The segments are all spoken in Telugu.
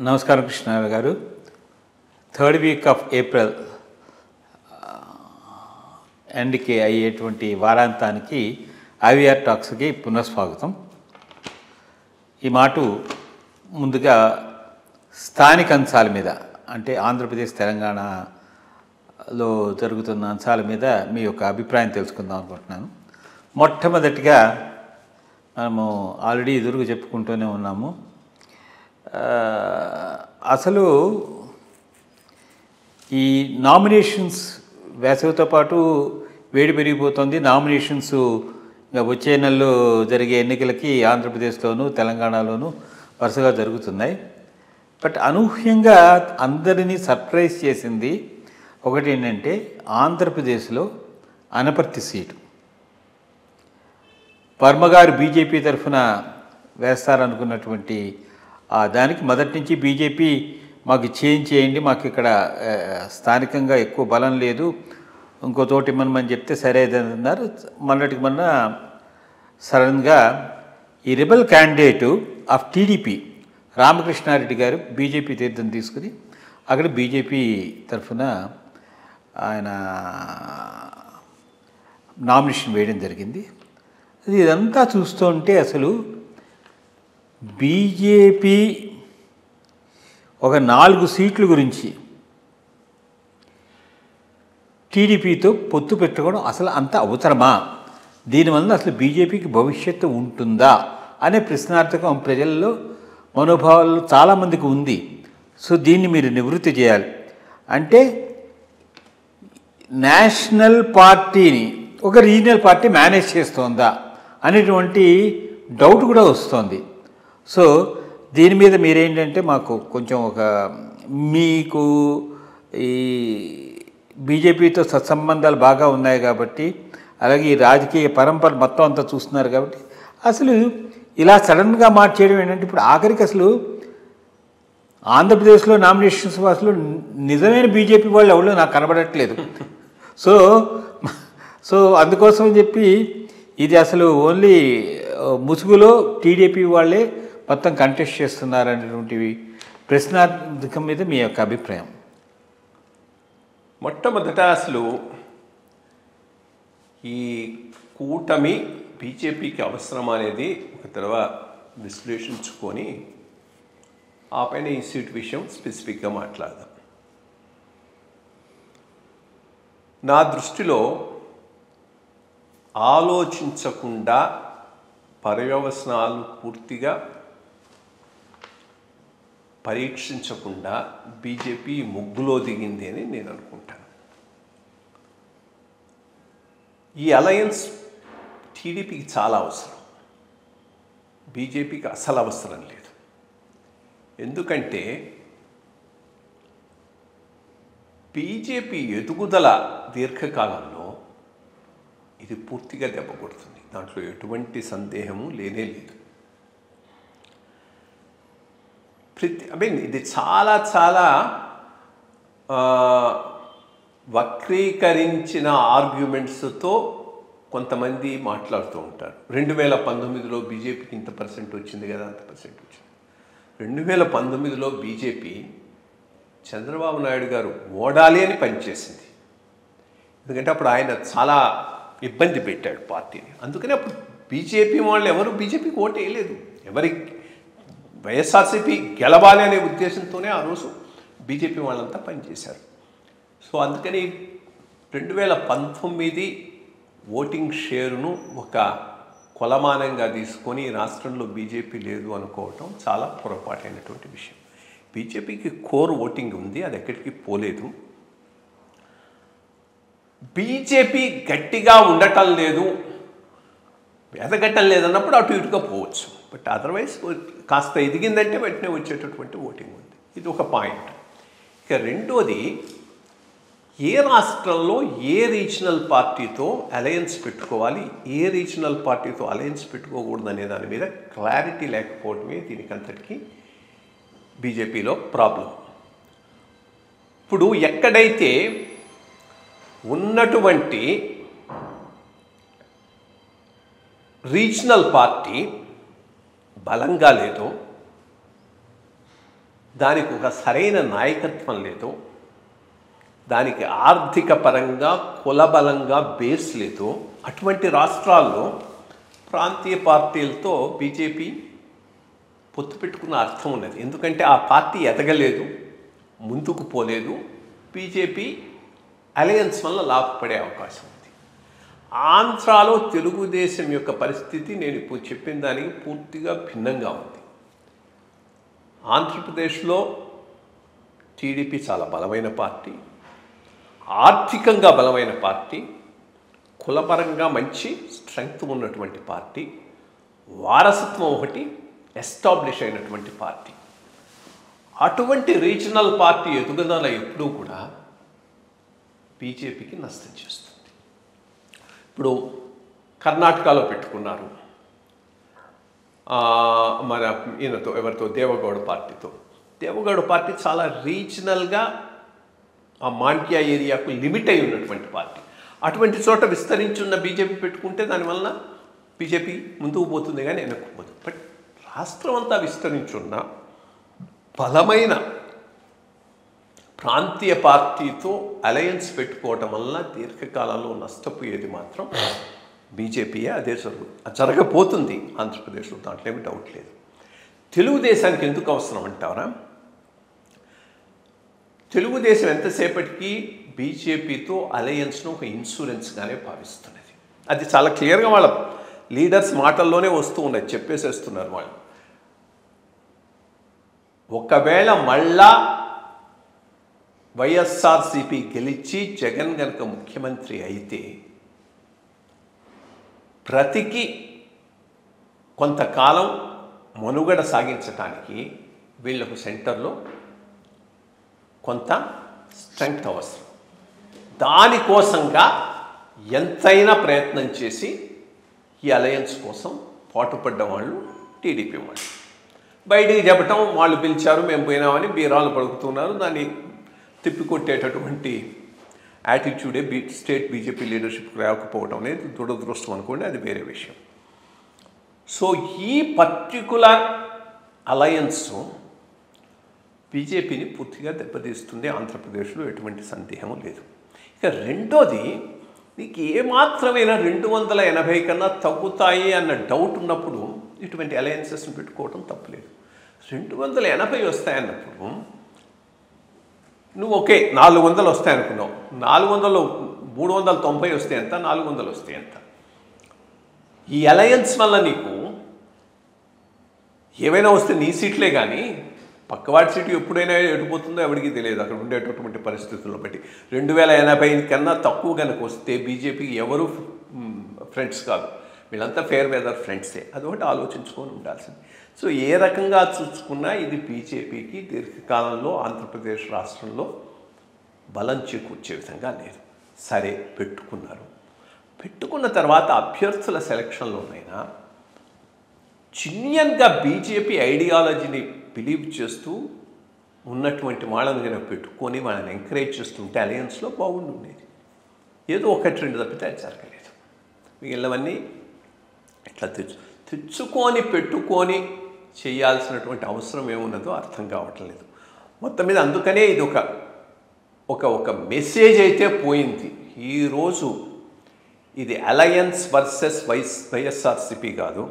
నమస్కారం కృష్ణారావు గారు. థర్డ్ వీక్ ఆఫ్ ఏప్రిల్ ఎండ్కి అయ్యేటువంటి వారాంతానికి ఐవీఆర్ టాక్స్కి పునఃస్వాగతం. ఈ మాట ముందుగా స్థానిక అంశాల మీద, అంటే ఆంధ్రప్రదేశ్ తెలంగాణలో జరుగుతున్న అంశాల మీద మీ యొక్క అభిప్రాయం తెలుసుకుందాం అనుకుంటున్నాను. మొట్టమొదటిగా మనము ఆల్రెడీ ఎదురుగా చెప్పుకుంటూనే ఉన్నాము. అసలు ఈ నామినేషన్స్ వేసవితో పాటు వేడి పెరిగిపోతుంది. నామినేషన్స్ వచ్చే నెలలో జరిగే ఎన్నికలకి ఆంధ్రప్రదేశ్లోను తెలంగాణలోను వరుసగా జరుగుతున్నాయి. బట్ అనూహ్యంగా అందరినీ సర్ప్రైజ్ చేసింది ఒకటి ఏంటంటే, ఆంధ్రప్రదేశ్లో అనపర్తి సీటు వర్మగారు బీజేపీ తరఫున వేస్తారనుకున్నటువంటి దానికి మొదటి నుంచి బీజేపీ మాకు చేంజ్ చేయండి, మాకు ఇక్కడ స్థానికంగా ఎక్కువ బలం లేదు, ఇంకో తోటి ఇమ్మని చెప్తే సరే అన్నారు. మొన్నటికి మొన్న సడన్గా ఈ rebel candidate of TDP Ramakrishna Reddy గారు బీజేపీ తీర్థం తీసుకుని అక్కడ బీజేపీ తరఫున ఆయన నామినేషన్ వేయడం జరిగింది. ఇదంతా చూస్తుంటే అసలు బీజేపీ ఒక 4 సీట్ల గురించి టీడీపీతో పొత్తు పెట్టుకోవడం అసలు అంత అవసరమా? దీనివల్ల అసలు బీజేపీకి భవిష్యత్తు ఉంటుందా అనే ప్రశ్నార్థకం ప్రజల్లో మనోభావాలు చాలామందికి ఉంది. సో దీన్ని మీరు నివృత్తి చేయాలి. అంటే నేషనల్ పార్టీని ఒక రీజనల్ పార్టీ మేనేజ్ చేస్తోందా అనేటువంటి డౌట్ కూడా వస్తుంది. సో దీని మీద మీరేంటంటే, మాకు కొంచెం మీకు ఈ బీజేపీతో సత్సంబంధాలు బాగా ఉన్నాయి కాబట్టి, అలాగే ఈ రాజకీయ పరంపర మొత్తం అంతా చూస్తున్నారు కాబట్టి, అసలు ఇలా సడన్గా మార్చేయడం ఏంటంటే, ఇప్పుడు ఆఖరికి అసలు ఆంధ్రప్రదేశ్లో నామినేషన్స్ అసలు నిజమైన బీజేపీ వాళ్ళు ఎవరు నాకు కనబడట్లేదు. సో అందుకోసం చెప్పి ఇది అసలు ఓన్లీ ముసుగులో టీడీపీ వాళ్ళే మొత్తం కంటెస్ట్ చేస్తున్నారనేటువంటివి ప్రశ్నార్థకం మీద మీ యొక్క అభిప్రాయం. మొట్టమొదట అసలు ఈ కూటమి బీజేపీకి అవసరం అనేది ఒక తర్వాత విశ్లేషించుకొని ఆ పైన ఈ సీట్ విషయం స్పెసిఫిక్గా మాట్లాడదాం. నా దృష్టిలో ఆలోచించకుండా పర్యవసనాలు పూర్తిగా పరీక్షించకుండా బీజేపీ ముగ్గులో దిగింది అని నేను అనుకుంటాను. ఈ అలయన్స్ టీడీపీకి చాలా అవసరం, బీజేపీకి అసలు అవసరం లేదు. ఎందుకంటే బీజేపీ ఎదుగుదల దీర్ఘకాలంలో ఇది పూర్తిగా దెబ్బ కొడుతుంది, దాంట్లో ఎటువంటి సందేహము లేనే లేదు. ఇది చాలా చాలా వక్రీకరించిన ఆర్గ్యుమెంట్స్తో కొంతమంది మాట్లాడుతూ ఉంటారు. 2019లో బీజేపీకి ఇంత పర్సెంట్ వచ్చింది కదా, అంత పర్సెంట్ వచ్చింది. 2019లో బీజేపీ చంద్రబాబు నాయుడు గారు ఓడాలి అని పనిచేసింది. ఎందుకంటే అప్పుడు ఆయన చాలా ఇబ్బంది పెట్టాడు పార్టీని. అందుకని అప్పుడు బీజేపీ వాళ్ళు ఎవరు బీజేపీకి ఓటు వేయలేదు. వైఎస్ఆర్సీపీ గెలవాలి అనే ఉద్దేశంతోనే ఆ రోజు బీజేపీ వాళ్ళంతా పనిచేశారు. సో అందుకని 2019 ఓటింగ్ షేరును ఒక కొలమానంగా తీసుకొని రాష్ట్రంలో బీజేపీ లేదు అనుకోవటం చాలా పొరపాటైనటువంటి విషయం. బీజేపీకి కోర్ ఓటింగ్ ఉంది, అది ఎక్కడికి పోలేదు. బీజేపీ గట్టిగా ఉండటం లేదు, ఎదగట్టం లేదన్నప్పుడు అటు ఇటుగా పోవచ్చు. బట్ అదర్వైజ్ కాస్త ఎదిగిందంటే వెంటనే వచ్చేటటువంటి ఓటింగ్ ఉంది. ఇది ఒక పాయింట్. ఇక రెండోది, ఏ రాష్ట్రంలో ఏ రీజనల్ పార్టీతో అలయన్స్ పెట్టుకోవాలి, ఏ రీజనల్ పార్టీతో అలయన్స్ పెట్టుకోకూడదు అనే దాని మీద క్లారిటీ లేకపోవడమే దీనికంతటికి బీజేపీలో ప్రాబ్లం. ఇప్పుడు ఎక్కడైతే ఉన్నటువంటి రీజనల్ పార్టీ బలంగా లేదో దానికి ఒక సరైన నాయకత్వం లేదు, దానికి ఆర్థిక పరంగా కులబలంగా బేస్ లేదు, అటువంటి రాష్ట్రాల్లో ప్రాంతీయ పార్టీలతో బీజేపీ పొత్తు పెట్టుకున్న అర్థం ఉన్నది. ఎందుకంటే ఆ పార్టీ ఎదగలేదు, ముందుకు పోలేదు, బీజేపీ అలయన్స్ వల్ల లాభపడే అవకాశం ఉంది. ఆంధ్రాలో తెలుగుదేశం యొక్క పరిస్థితి నేను ఇప్పుడు చెప్పిన దానికి పూర్తిగా భిన్నంగా ఉంది. ఆంధ్రప్రదేశ్లో టీడీపీ చాలా బలమైన పార్టీ, ఆర్థికంగా బలమైన పార్టీ, కులపరంగా మంచి స్ట్రెంగ్త్ ఉన్నటువంటి పార్టీ, వారసత్వం ఒకటి ఎస్టాబ్లిష్ అయినటువంటి పార్టీ. అటువంటి రీజనల్ పార్టీ ఎదుగుదల ఎప్పుడూ కూడా బీజేపీకి నష్టం చేస్తుంది. ఇప్పుడు కర్ణాటకలో పెట్టుకున్నారు మన ఈయనతో, ఎవరితో, దేవగౌడ పార్టీతో. దేవగౌడ పార్టీ చాలా రీజనల్గా ఆ మాండ్య ఏరియాకు లిమిట్ అయి ఉన్నటువంటి పార్టీ. అటువంటి చోట విస్తరించున్న బీజేపీ పెట్టుకుంటే దానివల్ల బీజేపీ ముందుకు పోతుంది కానీ వెనక్కిపోదు. బట్ రాష్ట్రం అంతా విస్తరించున్న బలమైన ప్రాంతీయ పార్టీతో అలయన్స్ పెట్టుకోవటం వల్ల దీర్ఘకాలంలో నష్టపోయేది మాత్రం బీజేపీయే. అదే జరగబోతుంది ఆంధ్రప్రదేశ్లో, దాంట్లో ఏమి డౌట్ లేదు. తెలుగుదేశానికి ఎందుకు అవసరం అంటారా? తెలుగుదేశం ఎంతసేపటికి బీజేపీతో అలయన్స్ను ఒక ఇన్సూరెన్స్గానే భావిస్తున్నది. అది చాలా క్లియర్గా వాళ్ళ లీడర్స్ మాటల్లోనే వస్తూ ఉన్నది, చెప్పేసేస్తున్నారు వాళ్ళు. ఒకవేళ మళ్ళా వైఎస్ఆర్సీపీ గెలిచి జగన్ గనక ముఖ్యమంత్రి అయితే బ్రతికి కొంతకాలం మనుగడ సాగించడానికి వీళ్ళకు సెంటర్లో కొంత స్ట్రెంగ్త్ అవసరం. దానికోసంగా ఎంతైనా ప్రయత్నం చేసి ఈ అలయన్స్ కోసం పాటుపడ్డ వాళ్ళు టీడీపీ వాళ్ళు. బయటికి చెప్పటం వాళ్ళు పిలిచారు మేము పోయినామని బీరాలు పడుకుతున్నారు. దాన్ని తిప్పికొట్టేటటువంటి యాటిట్యూడే స్టేట్ బీజేపీ లీడర్షిప్కి రాకపోవడం అనేది దురదృష్టం అనుకోండి, అది వేరే విషయం. సో ఈ పర్టికులర్ అలయన్స్ బీజేపీని పూర్తిగా దెబ్బతీస్తుంది ఆంధ్రప్రదేశ్లో, ఎటువంటి సందేహం లేదు. ఇక రెండోది, నీకు ఏమాత్రమైనా 280 కన్నా తగ్గుతాయి అన్న డౌట్ ఉన్నప్పుడు ఇటువంటి అలయన్సెస్ని పెట్టుకోవడం తప్పులేదు. 280 వస్తాయన్నప్పుడు నువ్వు ఓకే 400 వస్తాయనుకున్నావు, 400లో 390 వస్తే ఎంత, 400 వస్తే ఎంత? ఈ అలయన్స్ వల్ల నీకు ఏమైనా వస్తే నీ సీట్లే కానీ పక్కవాడి సీటు ఎప్పుడైనా ఎడిపోతుందో ఎవరికి తెలియదు అక్కడ ఉండేటటువంటి పరిస్థితులను బట్టి. 2080 కన్నా తక్కువ కనుక వస్తే బీజేపీకి ఎవరు ఫ్రెండ్స్ కాదు, వీళ్ళంతా ఫేర్ వెదర్ ఫ్రెండ్సే. అదొకటి ఆలోచించుకొని ఉండాల్సింది. సో ఏ రకంగా చూసుకున్నా ఇది బీజేపీకి దీర్ఘకాలంలో ఆంధ్రప్రదేశ్ రాష్ట్రంలో బలం చేకూర్చే విధంగా లేదు. సరే పెట్టుకున్నారు, పెట్టుకున్న తర్వాత అభ్యర్థుల సెలక్షన్లోనైనా జెన్యూన్గా బీజేపీ ఐడియాలజీని బిలీవ్ చేస్తూ ఉన్నటువంటి వాళ్ళని కనుక పెట్టుకొని వాళ్ళని ఎంకరేజ్ చేస్తుంటే అలయన్స్లో బాగుండేది. ఏదో ఒకటి రెండు తప్పితే అది జరగలేదు. మిగిలినవన్నీ ఇట్లా తెచ్చుకొని పెట్టుకొని చేయాల్సినటువంటి అవసరం ఏమున్నదో అర్థం కావటం లేదు మొత్తం మీద. అందుకనే ఇది ఒక మెసేజ్ అయితే పోయింది. ఈరోజు ఇది అలయన్స్ వర్సెస్ వైఎస్ఆర్సీపీ కాదు,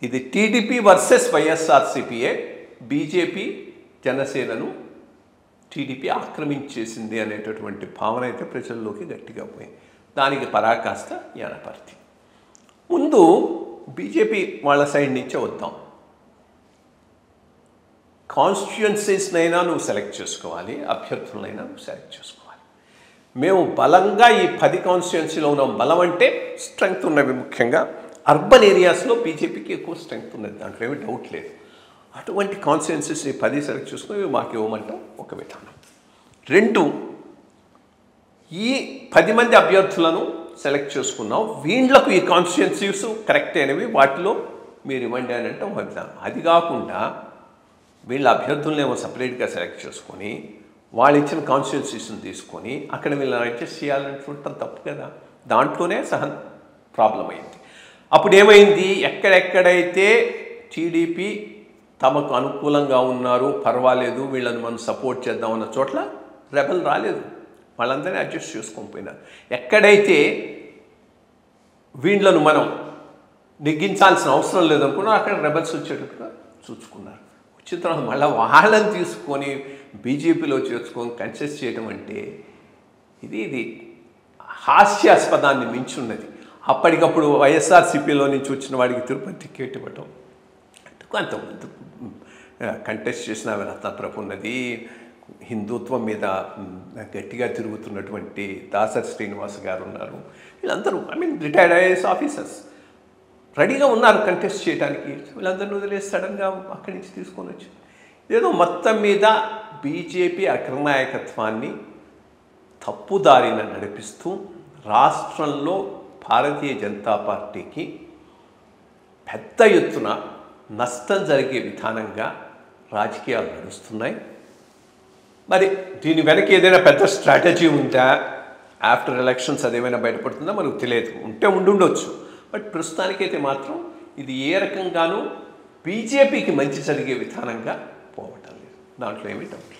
ఇది టీడీపీ వర్సెస్ వైఎస్ఆర్సీపీయే. బీజేపీ జనసేనను టీడీపీ ఆక్రమించేసింది అనేటటువంటి భావన అయితే ప్రజల్లోకి గట్టిగా పోయింది. దానికి పరాకాష్ట యానపర్తి. ముందు బీజేపీ వాళ్ళ సైడ్ నుంచే వద్దాం. కాన్స్టిట్యుయెన్సీస్నైనా నువ్వు సెలెక్ట్ చేసుకోవాలి, అభ్యర్థులనైనా నువ్వు సెలెక్ట్ చేసుకోవాలి. మేము బలంగా ఈ 10 కాన్స్టిట్యుయెన్సీలో ఉన్నాం. బలం అంటే స్ట్రెంగ్త్ ఉన్నవి, ముఖ్యంగా అర్బన్ ఏరియాస్లో బీజేపీకి ఎక్కువ స్ట్రెంగ్త్ ఉన్నది, దాంట్లో ఏమీ డౌట్ లేదు. అటువంటి కాన్స్టిట్యుయెన్సీస్ని 10 సెలెక్ట్ చేసుకుని మాకు ఇవ్వమంటాం ఒక విధానం. 2, ఈ 10 మంది అభ్యర్థులను సెలెక్ట్ చేసుకున్నాం, వీళ్ళకు ఈ కాన్స్టిట్యుయెన్సీస్ కరెక్ట్ అయినవి, వాటిలో మీరు ఇవ్వండి అని అంటే ఒక విధానం. అది కాకుండా వీళ్ళ అభ్యర్థులనేమో సపరేట్గా సెలెక్ట్ చేసుకొని వాళ్ళు ఇచ్చిన కాన్స్టిట్యుయెన్సీస్ని తీసుకొని అక్కడ వీళ్ళని అడ్జస్ట్ చేయాలనుకుంటాం, తప్పు కదా. దాంట్లోనే ప్రాబ్లం అయింది. అప్పుడు ఏమైంది, ఎక్కడెక్కడైతే టీడీపీ తమకు అనుకూలంగా ఉన్నారు, పర్వాలేదు, వీళ్ళని మనం సపోర్ట్ చేద్దామన్న చోట్ల రెబల్ రాలేదు. వాళ్ళందరినీ అడ్జస్ట్ చేసుకొని పోయినారు. ఎక్కడైతే వీళ్ళను మనం నెగ్గించాల్సిన అవసరం లేదనుకున్నా అక్కడ రెబల్స్ వచ్చేటట్టుగా చూసుకున్నారు. వచ్చిన తర్వాత మళ్ళీ వాళ్ళని తీసుకొని బీజేపీలో చేర్చుకొని కంటెస్ట్ చేయడం అంటే ఇది హాస్యాస్పదాన్ని మించున్నది. అప్పటికప్పుడు వైఎస్ఆర్సీపీలో నుంచి వచ్చిన వాడికి తిరుపతి టికెట్ ఇవ్వటం, కొంతమంది కంటెస్ట్ చేసిన రత్నప్రభ ఉన్నది, హిందుత్వం మీద గట్టిగా తిరుగుతున్నటువంటి దాసరి శ్రీనివాస్ గారు ఉన్నారు. వీళ్ళందరూ రిటైర్డ్ ఐఏఎస్ ఆఫీసర్స్ రెడీగా ఉన్నారు కంటెస్ట్ చేయడానికి. వీళ్ళందరినీ వదిలేసి సడన్గా అక్కడి నుంచి తీసుకొని వచ్చి ఏదో మొత్తం మీద బీజేపీ అగ్రనాయకత్వాన్ని తప్పుదారిన నడిపిస్తూ రాష్ట్రంలో భారతీయ జనతా పార్టీకి పెద్ద ఎత్తున నష్టం జరిగే విధానంగా రాజకీయాలు నడుస్తున్నాయి. మరి దీని వెనక ఏదైనా పెద్ద స్ట్రాటజీ ఉందా, ఆఫ్టర్ ఎలక్షన్స్ అదేమైనా బయటపడుతుందా మనకు తెలియదు. ఉంటే ఉండుండొచ్చు. బట్ ప్రస్తుతానికైతే మాత్రం ఇది ఏ రకంగానూ బీజేపీకి మంచి జరిగే విధానంగా పోవటం లేదు. దాంట్లో ఏమీ డౌట్.